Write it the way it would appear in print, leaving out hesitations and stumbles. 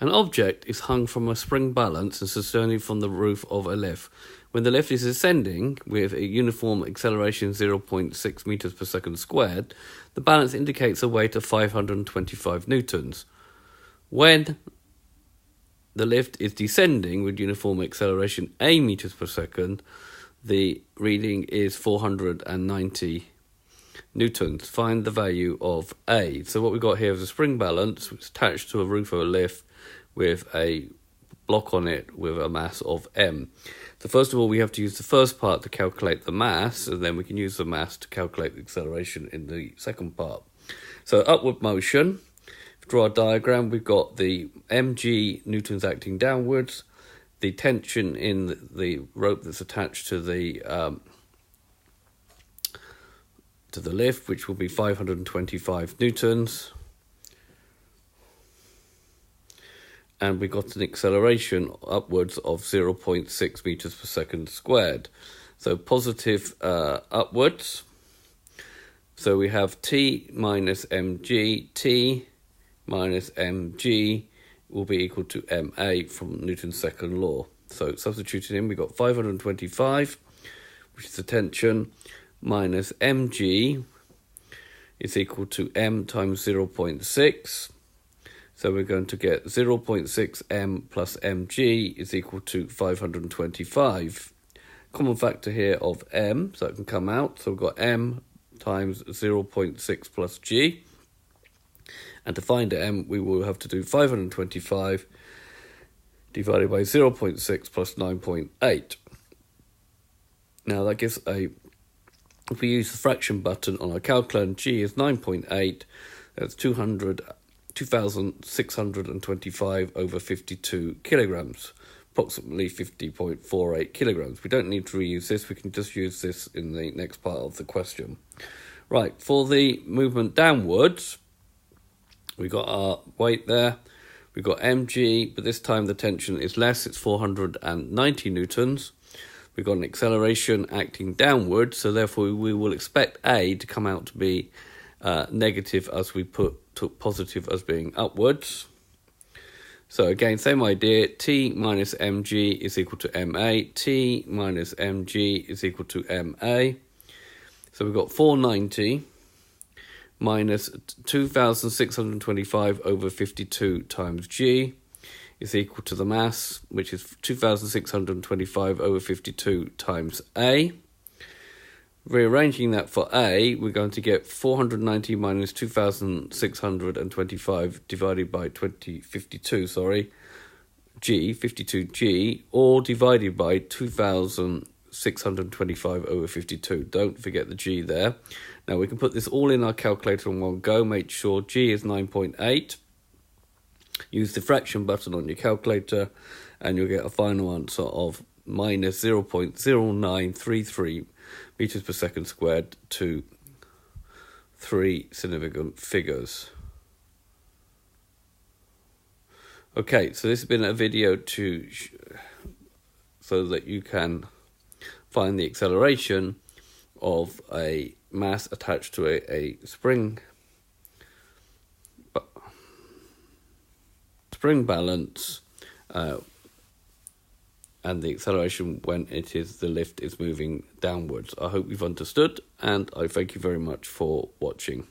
An object is hung from a spring balance and suspended from the roof of a lift. When the lift is ascending with a uniform acceleration 0.6 meters per second squared, the balance indicates a weight of 525 newtons. When the lift is descending with uniform acceleration a meters per second, the reading is 490 newtons. Find the value of A. So what we've got here is a spring balance which is attached to a roof of a lift with a block on it with a mass of M. So first of all, we have to use the first part to calculate the mass, and then we can use the mass to calculate the acceleration in the second part. So upward motion, if we draw a diagram, we've got the mg newtons acting downwards, the tension in the rope that's attached to the lift, which will be 525 newtons. And we got an acceleration upwards of 0.6 meters per second squared. So positive upwards. So we have T minus mg. T minus mg will be equal to ma from Newton's second law. So substituting in, we got 525, which is the tension, minus mg is equal to m times 0.6. So we're going to get 0.6 m plus mg is equal to 525. Common factor here of m, so it can come out. So we've got m times 0.6 plus g. And to find m, we will have to do 525 divided by 0.6 plus 9.8. Now that gives if we use the fraction button on our calculator, g is 9.8, that's 2,625 over 52 kilograms, approximately 50.48 kilograms. We don't need to reuse this, we can just use this in the next part of the question. Right, for the movement downwards, we got our weight there, we got mg, but this time the tension is less, it's 490 newtons. We've got an acceleration acting downwards, so therefore we will expect A to come out to be negative as we took positive as being upwards. So again, same idea, T minus mg is equal to ma, T minus mg is equal to ma. So we've got 490 minus 2,625 over 52 times g is equal to the mass, which is 2,625 over 52 times A. Rearranging that for A, we're going to get 490 minus 2,625 divided by 52, G, 52G, or divided by 2,625 over 52. Don't forget the G there. Now we can put this all in our calculator in one go. Make sure G is 9.8. Use the fraction button on your calculator and you'll get a final answer of minus 0.0933 meters per second squared to 3 significant figures. Okay, so this has been a video so that you can find the acceleration of a mass attached to a spring balance and the acceleration when the lift is moving downwards. I hope you've understood, and I thank you very much for watching.